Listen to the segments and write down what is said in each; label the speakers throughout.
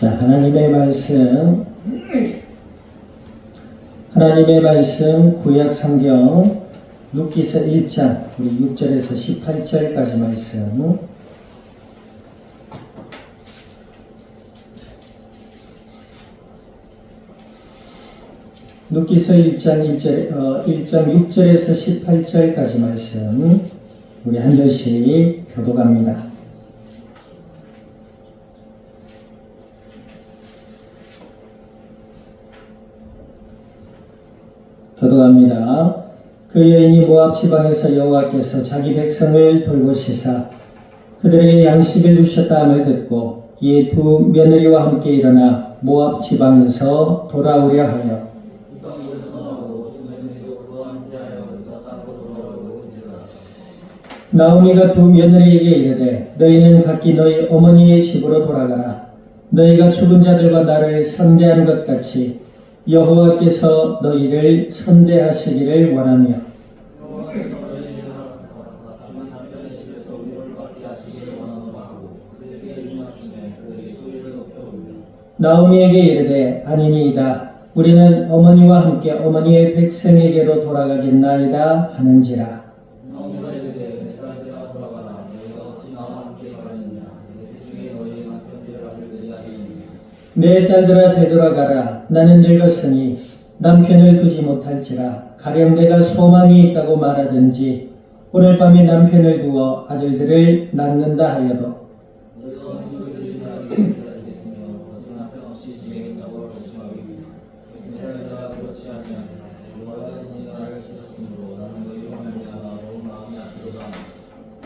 Speaker 1: 자, 하나님의 말씀 구약 성경 룻기서 1장 우리 6절에서 18절까지 말씀. 룻기서 1장 6절에서 18절까지 말씀 우리 한 절씩 교독합니다. 교독합니다. 그 여인이 모압 지방에서 여호와께서 자기 백성을 돌보시사 그들에게 양식을 주셨다 함을 듣고 이에 두 며느리와 함께 일어나 모압 지방에서 돌아오려 하여 나오미가 두 며느리에게 이르되 너희는 각기 너희 어머니의 집으로 돌아가라. 너희가 죽은 자들과 나를 선대한 것 같이 여호와께서 너희를 선대하시기를 원하며 나오미에게 이르되 아니니이다. 우리는 어머니와 함께 어머니의 백성에게로 돌아가겠나이다 하는지라. 내 딸들아 되돌아가라. 나는 늙었으니 남편을 두지 못할지라. 가령 내가 소망이 있다고 말하든지 오늘 밤에 남편을 두어 아들들을 낳는다 하여도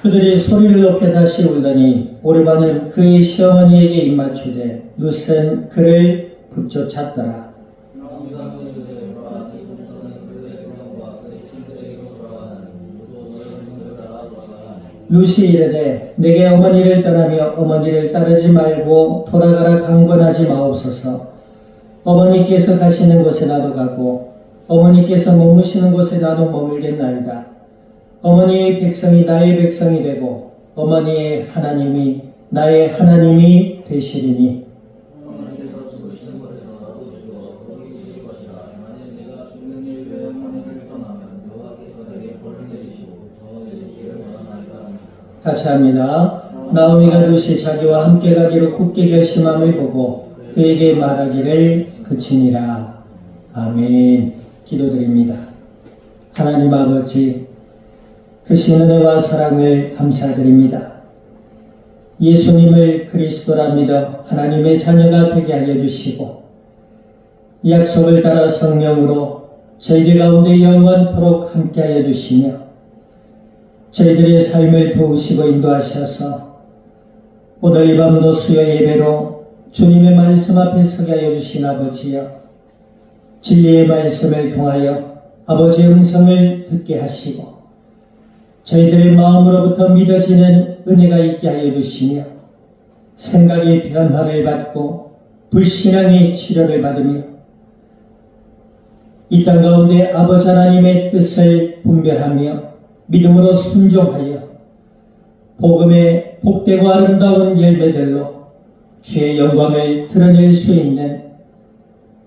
Speaker 1: 그들이 소리를 높여 다시 울더니 오르바는 그의 시어머니에게 입맞추되 룻은 그를 붙쫓았더라. 룻이 이르되 내게 어머니를 떠나며 어머니를 따르지 말고 돌아가라 강권하지 마옵소서. 어머니께서 가시는 곳에 나도 가고 어머니께서 머무시는 곳에 나도 머물겠나이다. 어머니의 백성이 나의 백성이 되고 어머니의 하나님이 나의 하나님이 되시리니 같이 합니다. 나오미가 룻이 자기와 함께 가기로 굳게 결심함을 보고 그에게 말하기를 그치니라. 아멘. 기도드립니다. 하나님 아버지, 크신 은혜와 사랑을 감사드립니다. 예수님을 그리스도라 믿어 하나님의 자녀가 되게 하여 주시고 약속을 따라 성령으로 저희들 가운데 영원토록 함께하여 주시며 저희들의 삶을 도우시고 인도하셔서 오늘 이 밤도 수요 예배로 주님의 말씀 앞에 서게 하여 주신 아버지여, 진리의 말씀을 통하여 아버지의 음성을 듣게 하시고 저희들의 마음으로부터 믿어지는 은혜가 있게 하여 주시며 생각의 변화를 받고 불신앙의 치료를 받으며 이 땅 가운데 아버지 하나님의 뜻을 분별하며 믿음으로 순종하여 복음의 복되고 아름다운 열매들로 주의 영광을 드러낼 수 있는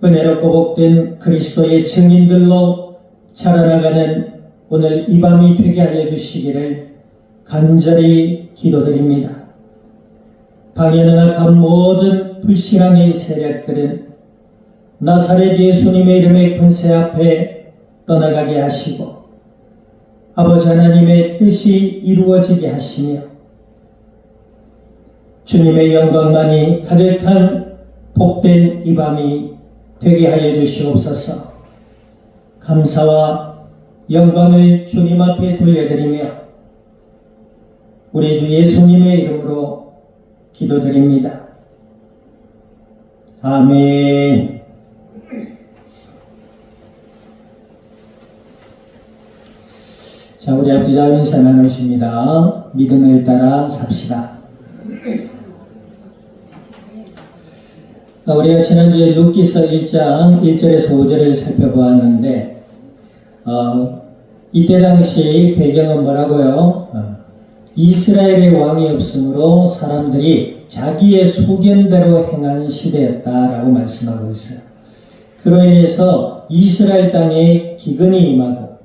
Speaker 1: 은혜롭고 복된 그리스도의 증인들로 자라나가는 오늘 이 밤이 되게 하여 주시기를 간절히 기도드립니다. 방해는 악한 모든 불신앙의 세력들은 나사렛 예수님의 이름의 권세 앞에 떠나가게 하시고 아버지 하나님의 뜻이 이루어지게 하시며 주님의 영광만이 가득한 복된 이 밤이 되게 하여 주시옵소서. 감사와 영광을 주님 앞에 돌려드리며 우리 주 예수님의 이름으로 기도드립니다. 아멘. 자, 우리 앞뒤 자인 설명 오십니다. 믿음을 따라 삽시다. 우리가 지난주에 룻기서 1장 1절에서 5절을 살펴보았는데 이때 당시 배경은 뭐라고요? 이스라엘의 왕이 없으므로 사람들이 자기의 소견대로 행한 시대였다라고 말씀하고 있어요. 그로 인해서 이스라엘 땅에 기근이 임하고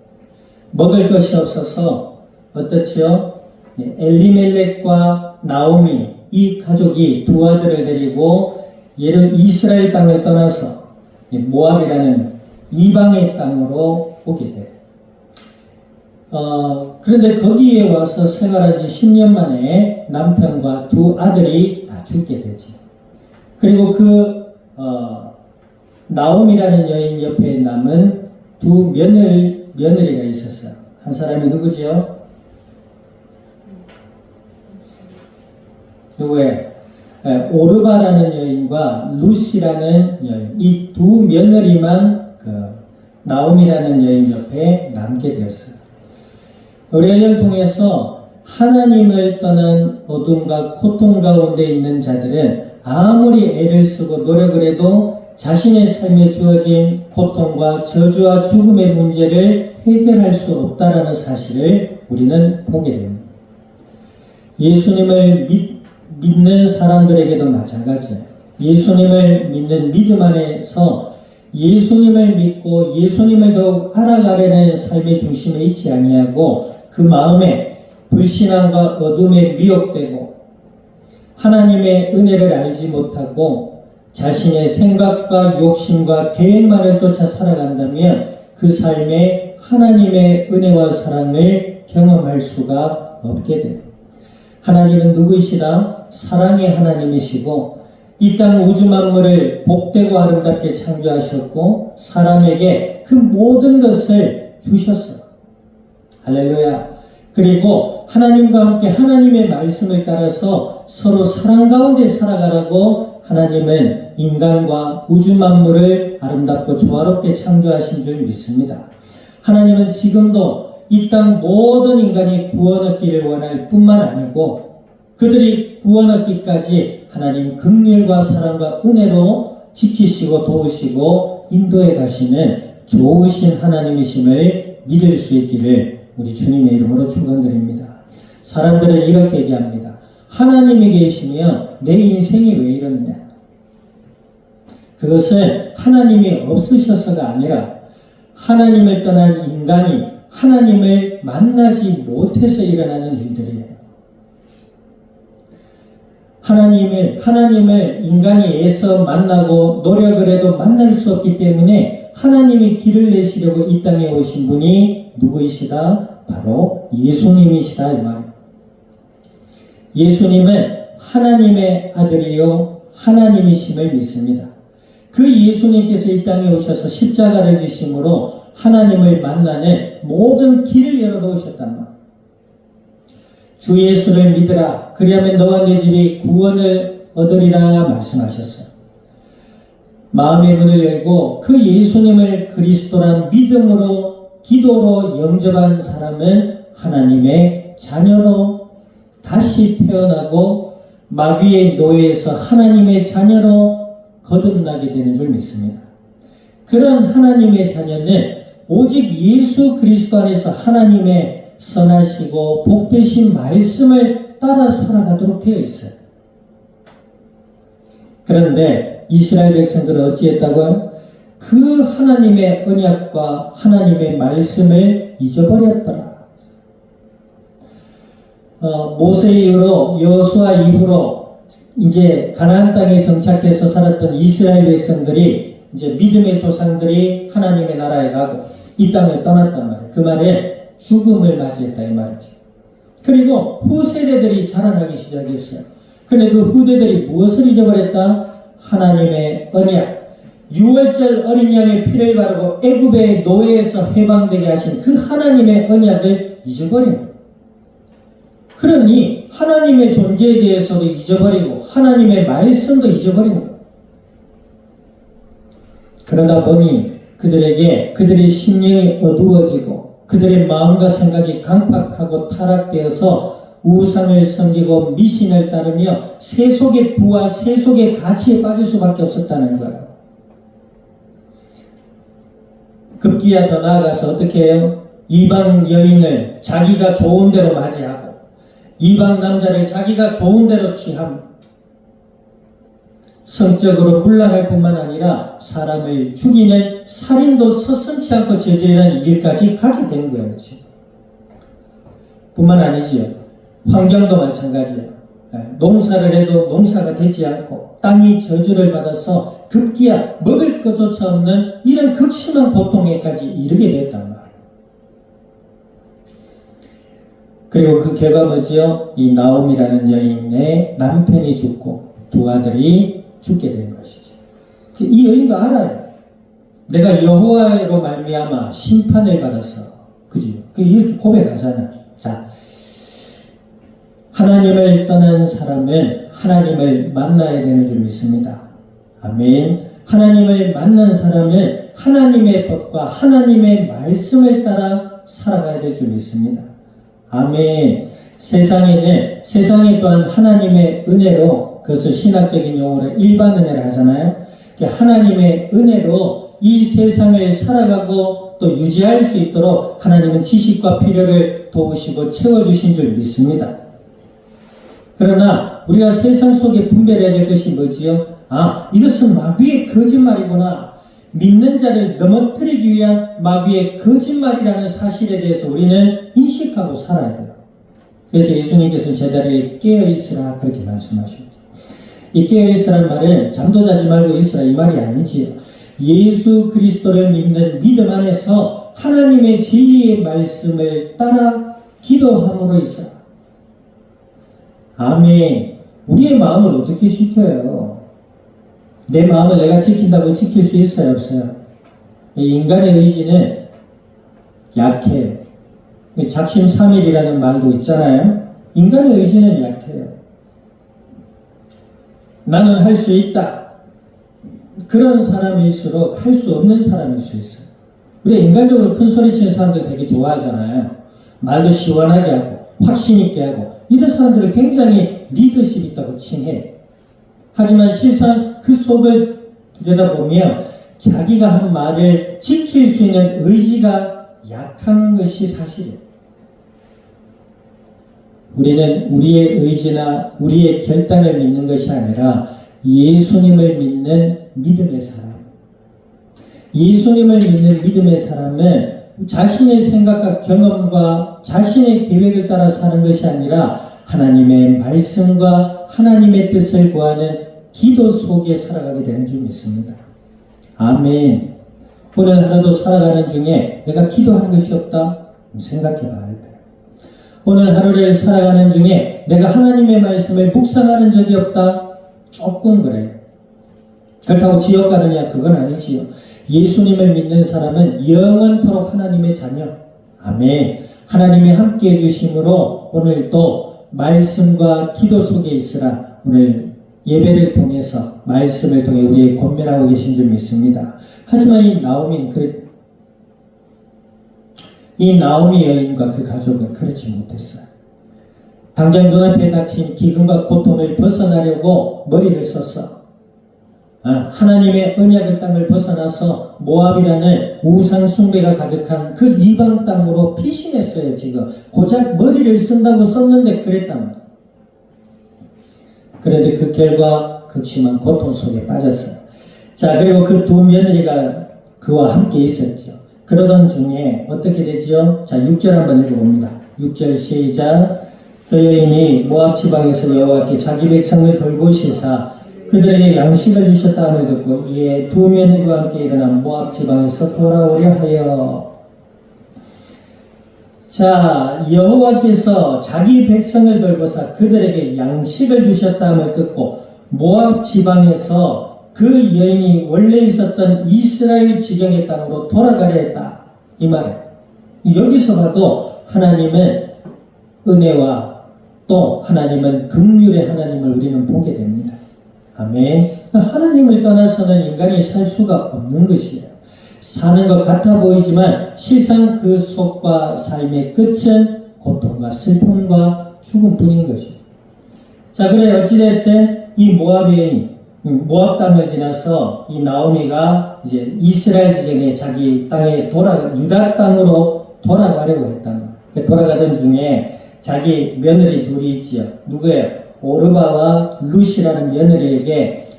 Speaker 1: 먹을 것이 없어서 어떻지요? 엘리멜렉과 나오미 이 가족이 두 아들을 데리고 이스라엘 땅을 떠나서 모압이라는 이방의 땅으로 오게 돼요. 그런데 거기에 와서 생활한 지 10년 만에 남편과 두 아들이 다 죽게 되지. 그리고 나옴이라는 여인 옆에 남은 두 며느리가 있었어요. 한 사람이 누구지요? 누구예요? 오르바라는 여인과 루시라는 여인, 이 두 며느리만 나옴이라는 여인 옆에 남게 되었어요. 의뢰를 통해서 하나님을 떠난 어둠과 고통 가운데 있는 자들은 아무리 애를 쓰고 노력을 해도 자신의 삶에 주어진 고통과 저주와 죽음의 문제를 해결할 수 없다라는 사실을 우리는 보게 됩니다. 예수님을 믿는 사람들에게도 마찬가지예요. 예수님을 믿는 믿음 안에서 예수님을 믿고 예수님을 더욱 알아가려는 삶의 중심에 있지 아니하고 그 마음에 불신앙과 어둠에 미혹되고 하나님의 은혜를 알지 못하고 자신의 생각과 욕심과 계획만을 쫓아 살아간다면 그 삶에 하나님의 은혜와 사랑을 경험할 수가 없게 됩니다. 하나님은 누구이시다? 사랑의 하나님이시고 이 땅 우주 만물을 복되고 아름답게 창조하셨고 사람에게 그 모든 것을 주셨어요. 할렐루야. 그리고 하나님과 함께 하나님의 말씀을 따라서 서로 사랑 가운데 살아가라고 하나님은 인간과 우주 만물을 아름답고 조화롭게 창조하신 줄 믿습니다. 하나님은 지금도 이 땅 모든 인간이 구원 얻기를 원할 뿐만 아니고 그들이 구원 얻기까지 하나님 긍휼과 사랑과 은혜로 지키시고 도우시고 인도해 가시는 좋으신 하나님이심을 믿을 수 있기를 우리 주님의 이름으로 축원드립니다. 사람들은 이렇게 얘기합니다. 하나님이 계시면 내 인생이 왜 이러냐? 그것은 하나님이 없으셔서가 아니라 하나님을 떠난 인간이 하나님을 만나지 못해서 일어나는 일들이에요. 하나님을 인간이 애써 만나고 노력을 해도 만날 수 없기 때문에 하나님이 길을 내시려고 이 땅에 오신 분이 누구이시다? 바로 예수님이시다 이 말이에요. 예수님은 하나님의 아들이요 하나님이심을 믿습니다. 그 예수님께서 이 땅에 오셔서 십자가를 지심으로 하나님을 만나는 모든 길을 열어놓으셨단 말이에요. 주 예수를 믿으라. 그리하면 너와 내 집이 구원을 얻으리라 말씀하셨어요. 마음의 문을 열고 그 예수님을 그리스도란 믿음으로 기도로 영접한 사람은 하나님의 자녀로 다시 태어나고 마귀의 노예에서 하나님의 자녀로 거듭나게 되는 줄 믿습니다. 그런 하나님의 자녀는 오직 예수 그리스도 안에서 하나님의 선하시고 복되신 말씀을 따라 살아가도록 되어 있어요. 그런데 이스라엘 백성들은 어찌했다고요? 그 하나님의 언약과 하나님의 말씀을 잊어버렸더라. 모세 이후로 여호수아 이후로 이제 가나안 땅에 정착해서 살았던 이스라엘 백성들이 이제 믿음의 조상들이 하나님의 나라에 가고 이 땅을 떠났단 말이에요. 그 말에 죽음을 맞이했다 이 말이죠. 그리고 후세대들이 자라나기 시작했어요. 그런데 그 후대들이 무엇을 잊어버렸다? 하나님의 언약. 6월절 어린 양의 피를 바르고 애굽의 노예에서 해방되게 하신 그 하나님의 언약을 잊어버린 거예요. 그러니 하나님의 존재에 대해서도 잊어버리고 하나님의 말씀도 잊어버린 거예요. 그러다 보니 그들의 심령이 어두워지고 그들의 마음과 생각이 강팍하고 타락되어서 우상을 섬기고 미신을 따르며 세속의 부와 세속의 가치에 빠질 수밖에 없었다는 거예요. 급기야 더 나아가서 어떻게 해요? 이방 여인을 자기가 좋은 대로 맞이하고 이방 남자를 자기가 좋은 대로 취함. 성적으로 불량할 뿐만 아니라 사람을 죽이는 살인도 서슴지 않고 저지르는 일까지 가게 된 거예요. 지금. 뿐만 아니지요. 환경도 마찬가지예요. 농사를 해도 농사가 되지 않고 땅이 저주를 받아서 급기야 먹을 것조차 없는 이런 극심한 고통에까지 이르게 됐단 말이에요. 그리고 그 결과 뭐지요? 이 나옴이라는 여인의 남편이 죽고 두 아들이 죽게 된 것이죠. 이 여인도 알아요. 내가 여호와로 말미암아 심판을 받아서, 그죠? 이렇게 고백하잖아요. 자, 하나님을 떠난 사람은 하나님을 만나야 되는 줄 믿습니다. 아멘. 하나님을 만난 사람은 하나님의 법과 하나님의 말씀을 따라 살아가야 될 줄 믿습니다. 아멘. 세상에 또한 하나님의 은혜로, 그것을 신학적인 용어로 일반 은혜를 하잖아요. 하나님의 은혜로 이 세상을 살아가고 또 유지할 수 있도록 하나님은 지식과 필요를 도우시고 채워주신 줄 믿습니다. 그러나 우리가 세상 속에 분별해야 될 것이 뭐지요? 이것은 마귀의 거짓말이구나. 믿는 자를 넘어뜨리기 위한 마귀의 거짓말이라는 사실에 대해서 우리는 인식하고 살아야 돼요. 그래서 예수님께서 제자리에 깨어있으라 그렇게 말씀하셨죠. 이 깨어있으라는 말은 잠도 자지 말고 있으라 이 말이 아니지요. 예수 그리스도를 믿는 믿음 안에서 하나님의 진리의 말씀을 따라 기도함으로 있어라. 아멘. 우리의 마음을 어떻게 지켜요? 내 마음을 내가 지킨다고 지킬 수 있어요, 없어요? 이 인간의 의지는 약해요. 작심삼일이라는 말도 있잖아요. 인간의 의지는 약해요. 나는 할 수 있다. 그런 사람일수록 할 수 없는 사람일 수 있어요. 우리가 인간적으로 큰 소리 치는 사람들 되게 좋아하잖아요. 말도 시원하게 하고 확신 있게 하고 이런 사람들을 굉장히 리더십 있다고 칭해. 하지만 실상 그 속을 들여다보면 자기가 한 말을 지킬 수 있는 의지가 약한 것이 사실이에요. 우리는 우리의 의지나 우리의 결단을 믿는 것이 아니라 예수님을 믿는 믿음의 사람. 예수님을 믿는 믿음의 사람은 자신의 생각과 경험과 자신의 계획을 따라 사는 것이 아니라 하나님의 말씀과 하나님의 뜻을 구하는 기도 속에 살아가게 되는 줄 믿습니다. 아멘. 오늘 하루도 살아가는 중에 내가 기도한 것이 없다? 생각해 봐야 돼요. 오늘 하루를 살아가는 중에 내가 하나님의 말씀을 묵상하는 적이 없다? 조금 그래요. 그렇다고 지옥 가느냐? 그건 아니지요. 예수님을 믿는 사람은 영원토록 하나님의 자녀. 아멘. 하나님이 함께 해주심으로 오늘도 말씀과 기도 속에 있으라. 오늘 예배를 통해서 말씀을 통해 우리의 권면하고 계신 줄 믿습니다. 하지만 이 나오미 여인과 그 가족은 그렇지 못했어요. 당장 눈앞에 닥친 기근과 고통을 벗어나려고 머리를 썼어. 하나님의 언약의 땅을 벗어나서 모압이라는 우상 숭배가 가득한 그 이방 땅으로 피신했어요. 지금 고작 머리를 쓴다고 썼는데 그랬단 말이에요. 그런데 그 결과 극심한 고통 속에 빠졌어요. 자, 그리고 그 두 며느리가 그와 함께 있었죠. 그러던 중에 어떻게 되죠? 자, 6절 한번 읽어봅니다. 6절 시작. 그 여인이 모압 지방에서 여호와께 자기 백성을 돌보시사 그들에게 양식을 주셨다 함을 듣고 이에 두 며느리와 함께 일어나 모압 지방에서 돌아오려 하여. 자, 여호와께서 자기 백성을 돌보사 그들에게 양식을 주셨다 함을 듣고 모압 지방에서 그 여인이 원래 있었던 이스라엘 지경의 땅으로 돌아가려 했다. 이 말이에요. 여기서 봐도 하나님은 은혜와 또 하나님은 긍휼의 하나님을 우리는 보게 됩니다. 아멘. 하나님을 떠나서는 인간이 살 수가 없는 것이에요. 사는 것 같아 보이지만 실상 그 속과 삶의 끝은 고통과 슬픔과 죽음뿐인 것이에요. 자, 그래 어찌됐든 이 모압 땅을 지나서 이 나오미가 이제 이스라엘 지경에 자기 땅에 유다 땅으로 돌아가려고 했단 말이에요. 돌아가던 중에 자기 며느리 둘이 있지요. 누구예요? 오르바와 룻이라는 며느리에게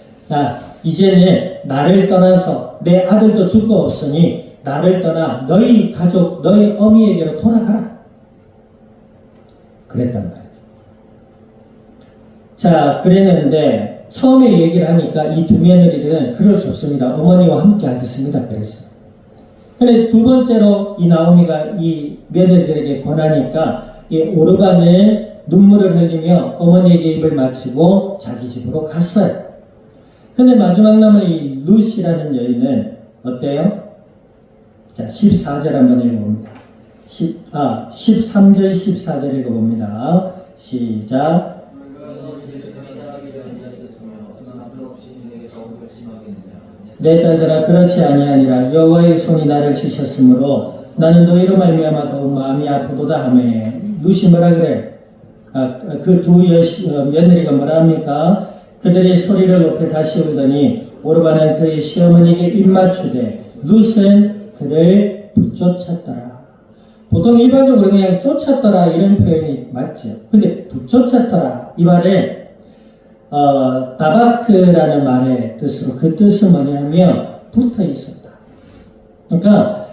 Speaker 1: 이제는 나를 떠나서 내 아들도 줄 거 없으니 나를 떠나 너희 가족, 너희 어미에게로 돌아가라. 그랬단 말이에요. 자, 그랬는데 처음에 얘기를 하니까 이 두 며느리들은 그럴 수 없습니다. 어머니와 함께 하겠습니다. 그랬어요. 근데 두 번째로 이 나오미가 이 며느리들에게 권하니까 이 오르바는 눈물을 흘리며 어머니에게 입을 맞추고 자기 집으로 갔어요. 근데 마지막 남은 이 룻이라는 여인은 어때요? 자, 14절 한번 읽어봅니다. 13절, 14절 읽어봅니다. 시작. 내 딸들아, 그렇지 아니하니라. 여호와의 손이 나를 치셨으므로 나는 너희로 말미암아 더욱 마음이 아프도다 하매. 룻이 뭐라 그래? 그 두 며느리가 뭐라 합니까? 그들이 소리를 높여 다시 울더니 오르바는 그의 시어머니에게 입맞추되 룻은 그를 붙쫓았더라. 보통 일반적으로 그냥 쫓았더라 이런 표현이 맞죠. 근데 붙쫓았더라 이 말에 다바크라는 말의 뜻으로 그 뜻은 뭐냐면 붙어 있었다. 그러니까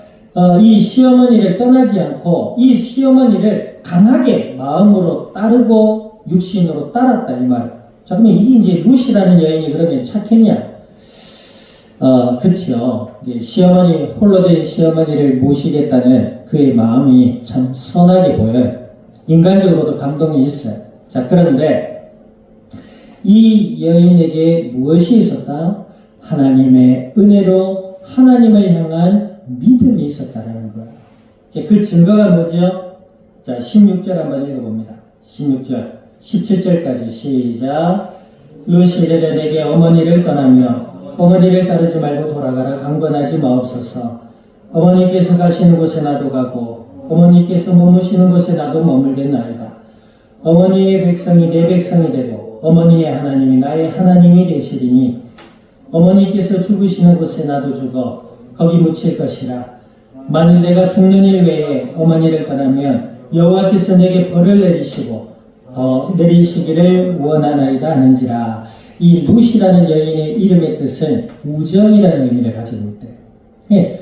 Speaker 1: 이 시어머니를 떠나지 않고 이 시어머니를 강하게 마음으로 따르고 육신으로 따랐다 이 말. 자, 그러면 이게 이제 룻이라는 여인이 그러면 착했냐? 그치요. 시어머니, 홀로 된 시어머니를 모시겠다는 그의 마음이 참 선하게 보여요. 인간적으로도 감동이 있어요. 자, 그런데 이 여인에게 무엇이 있었다? 하나님의 은혜로 하나님을 향한 믿음이 있었다는 거예요. 그 증거가 뭐죠? 자, 16절 한번 읽어봅니다. 16절. 17절까지 시작. 룻이 이르되 내게 어머니를 떠나며 어머니를 따르지 말고 돌아가라. 강권하지 마옵소서. 어머니께서 가시는 곳에 나도 가고 어머니께서 머무시는 곳에 나도 머물겠나이다. 어머니의 백성이 내 백성이 되고 어머니의 하나님이 나의 하나님이 되시리니 어머니께서 죽으시는 곳에 나도 죽어 거기 묻힐 것이라. 만일 내가 죽는 일 외에 어머니를 떠나면 여호와께서 내게 벌을 내리시고 더 내리시기를 원하나이다 하는지라. 이 룻이라는 여인의 이름의 뜻은 우정이라는 의미를 가지고 있대.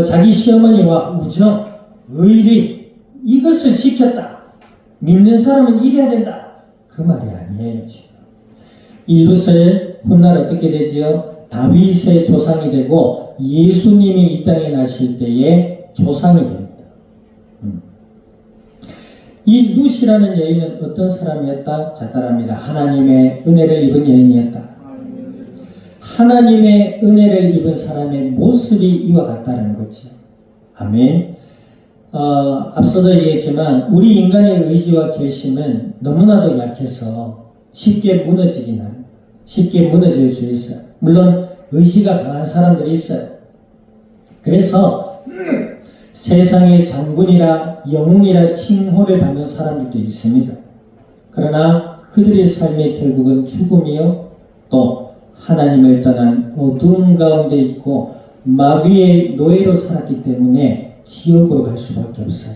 Speaker 1: 자기 시어머니와 우정, 의리 이것을 지켰다. 믿는 사람은 이래야 된다. 그 말이 아니에요. 지금. 이 룻을 훗날 어떻게 되지요? 다윗의 조상이 되고 예수님이 이 땅에 나실 때의 조상이 됩니다. 이 룻이라는 여인은 어떤 사람이었다? 자, 따라합니다. 하나님의 은혜를 입은 여인이었다. 하나님의 은혜를 입은 사람의 모습이 이와 같다는 거죠. 아멘. 앞서도 얘기했지만 우리 인간의 의지와 결심은 너무나도 약해서 쉽게 무너지긴 합니다. 쉽게 무너질 수 있어요. 물론 의지가 강한 사람들이 있어요. 그래서 세상의 장군이라 영웅이라 칭호를 받는 사람들도 있습니다. 그러나 그들의 삶의 결국은 죽음이요 또 하나님을 떠난 어두운 가운데 있고 마귀의 노예로 살았기 때문에 지옥으로 갈 수밖에 없어요.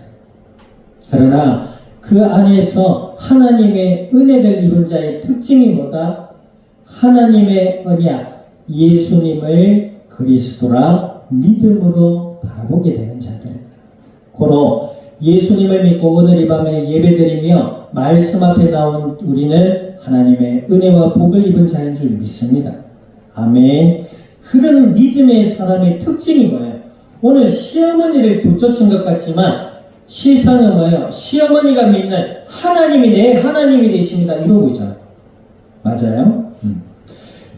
Speaker 1: 그러나 그 안에서 하나님의 은혜를 입은 자의 특징이 뭐다? 하나님의 언약, 예수님을 그리스도라 믿음으로 바라보게 되는 자들입니다. 고로 예수님을 믿고 오늘 이 밤에 예배드리며 말씀 앞에 나온 우리는 하나님의 은혜와 복을 입은 자인 줄 믿습니다. 아멘. 그런 믿음의 사람의 특징이 뭐예요? 오늘 시어머니를 붙여친 것 같지만 실상은 뭐예요? 시어머니가 믿는 하나님이 내 하나님이 되십니다. 이러고 있잖아요. 맞아요?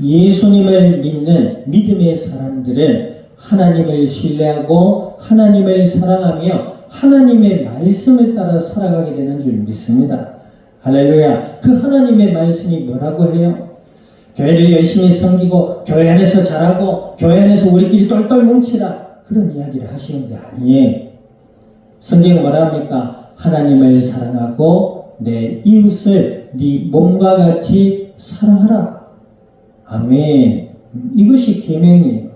Speaker 1: 예수님을 믿는 믿음의 사람들은 하나님을 신뢰하고 하나님을 사랑하며 하나님의 말씀을 따라 살아가게 되는 줄 믿습니다. 할렐루야. 그 하나님의 말씀이 뭐라고 해요? 교회를 열심히 섬기고 교회 안에서 잘하고 교회 안에서 우리끼리 똘똘 뭉치라 그런 이야기를 하시는 게 아니에요. 성경은 뭐라 합니까? 하나님을 사랑하고 내 이웃을 네 몸과 같이 사랑하라. 아멘. 이것이 계명이에요.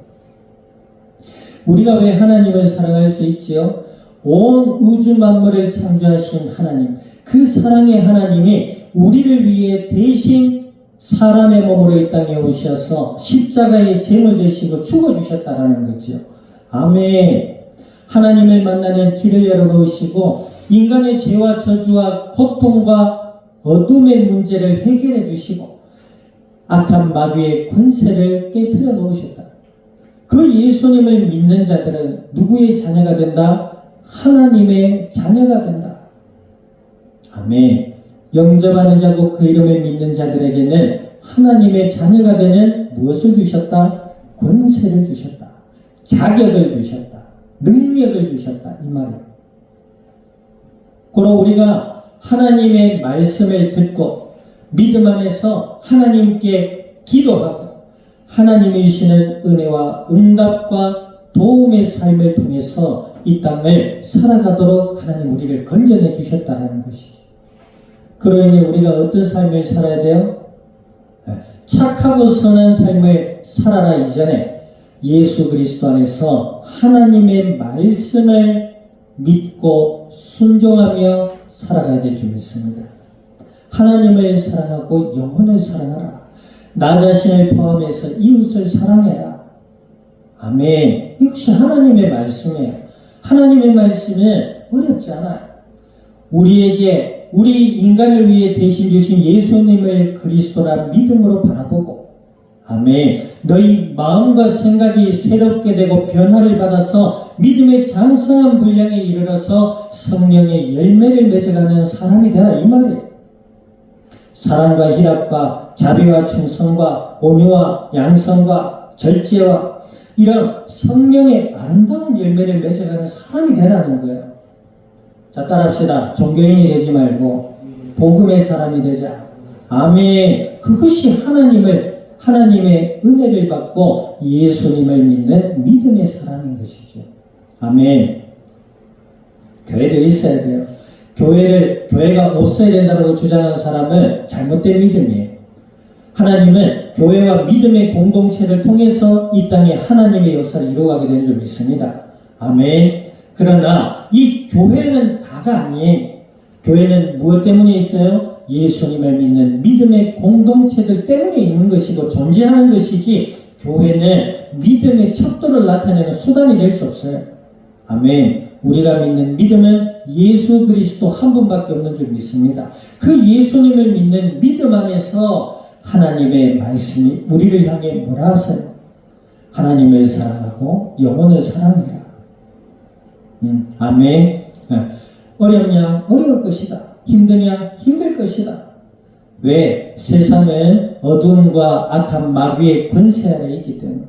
Speaker 1: 우리가 왜 하나님을 사랑할 수 있지요? 온 우주 만물을 창조하신 하나님, 그 사랑의 하나님이 우리를 위해 대신 사람의 몸으로 이 땅에 오셔서 십자가의 제물 되시고 죽어주셨다라는 거죠. 아멘. 하나님을 만나는 길을 열어놓으시고 인간의 죄와 저주와 고통과 어둠의 문제를 해결해 주시고 악한 마귀의 권세를 깨뜨려 놓으셨다. 그 예수님을 믿는 자들은 누구의 자녀가 된다? 하나님의 자녀가 된다. 아멘. 영접하는 자고 그 이름을 믿는 자들에게는 하나님의 자녀가 되는 무엇을 주셨다? 권세를 주셨다. 자격을 주셨다. 능력을 주셨다. 이 말이에요. 그럼 우리가 하나님의 말씀을 듣고 믿음 안에서 하나님께 기도하고 하나님이 주시는 은혜와 응답과 도움의 삶을 통해서 이 땅을 살아가도록 하나님 우리를 건져내 주셨다는 것이죠. 그로 인해 우리가 어떤 삶을 살아야 돼요? 착하고 선한 삶을 살아라 이전에 예수 그리스도 안에서 하나님의 말씀을 믿고 순종하며 살아가야 될 줄 믿습니다. 하나님을 사랑하고 영혼을 사랑하라. 나 자신을 포함해서 이웃을 사랑해라. 아멘. 이것이 하나님의 말씀이에요. 하나님의 말씀은 어렵지 않아요. 우리 인간을 위해 대신 주신 예수님을 그리스도라 믿음으로 바라보고 아멘. 너희 마음과 생각이 새롭게 되고 변화를 받아서 믿음의 장성한 분량에 이르러서 성령의 열매를 맺어가는 사람이 되라 이 말이에요. 사랑과 희락과 자비와 충성과 온유와 양성과 절제와 이런 성령의 아름다운 열매를 맺어가는 사람이 되라는 거예요. 자, 따라합시다. 종교인이 되지 말고 복음의 사람이 되자. 아멘. 그것이 하나님의 은혜를 받고 예수님을 믿는 믿음의 사람인 것이죠. 아멘. 교회도 있어야 돼요. 교회가 없어야 된다고 주장하는 사람은 잘못된 믿음이에요. 하나님은 교회와 믿음의 공동체를 통해서 이 땅에 하나님의 역사를 이루어가게 되는 줄 믿습니다. 아멘. 그러나 이 교회는 다가 아니에요. 교회는 무엇 때문에 있어요? 예수님을 믿는 믿음의 공동체들 때문에 있는 것이고 존재하는 것이지 교회는 믿음의 척도를 나타내는 수단이 될 수 없어요. 아멘. 우리가 믿는 믿음은 예수 그리스도 한 분밖에 없는 줄 믿습니다. 그 예수님을 믿는 믿음 안에서 하나님의 말씀이 우리를 향해 뭐라 하세요? 하나님을 사랑하고 영혼을 사랑해라. 아멘. 어렵냐? 어려울 것이다. 힘드냐? 힘들 것이다. 왜? 세상은 어둠과 악한 마귀의 권세 아래 있기 때문에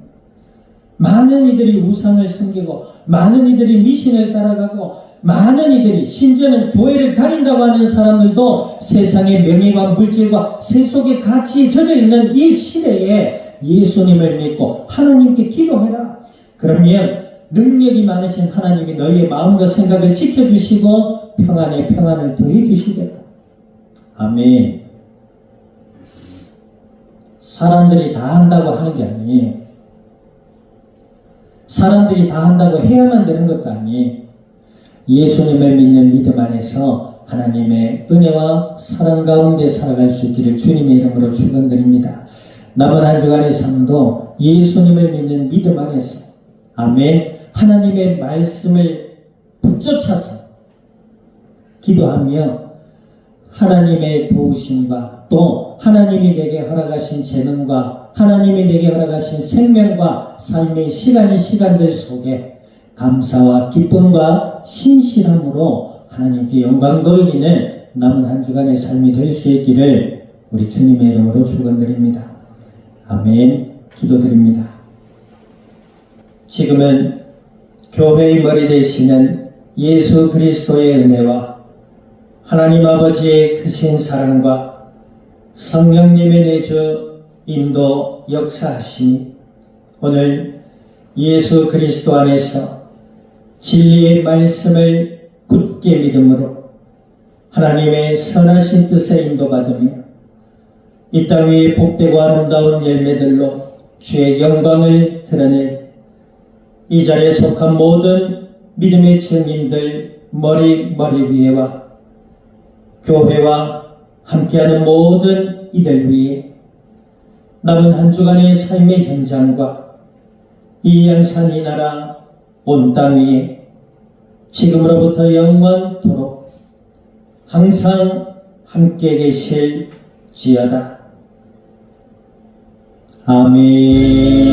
Speaker 1: 많은 이들이 우상을 섬기고 많은 이들이 미신을 따라가고 많은 이들이 심지어는 교회를 다닌다고 하는 사람들도 세상의 명예와 물질과 세속의 가치에 젖어 있는 이 시대에 예수님을 믿고 하나님께 기도해라. 그러면 능력이 많으신 하나님이 너희의 마음과 생각을 지켜주시고 평안에 평안을 더해 주시겠다. 아멘. 사람들이 다 한다고 하는 게 아니에요. 사람들이 다 한다고 해야만 되는 것도 아니에요. 예수님을 믿는 믿음 안에서 하나님의 은혜와 사랑 가운데 살아갈 수 있기를 주님의 이름으로 축원드립니다. 남은 한 주간의 삶도 예수님을 믿는 믿음 안에서 아멘. 하나님의 말씀을 붙잡아서 기도하며 하나님의 도우심과 또 하나님이 내게 허락하신 재능과 하나님이 내게 허락하신 생명과 삶의 시간들 속에 감사와 기쁨과 신실함으로 하나님께 영광 돌리는 남은 한 주간의 삶이 될 수 있기를 우리 주님의 이름으로 축원드립니다. 아멘. 기도드립니다. 지금은 교회의 머리 되시는 예수 그리스도의 은혜와 하나님 아버지의 크신 사랑과 성령님의 내주 인도 역사하시니 오늘 예수 그리스도 안에서 진리의 말씀을 굳게 믿음으로 하나님의 선하신 뜻에 인도받으며 이 땅 위에 복되고 아름다운 열매들로 주의 영광을 드러낼 이 자리에 속한 모든 믿음의 증인들 머리 위에와 교회와 함께하는 모든 이들 위해 남은 한 주간의 삶의 현장과 이 양산 이 나라 온 땅 위에 지금으로부터 영원토록 항상 함께 계실지어다. 아멘.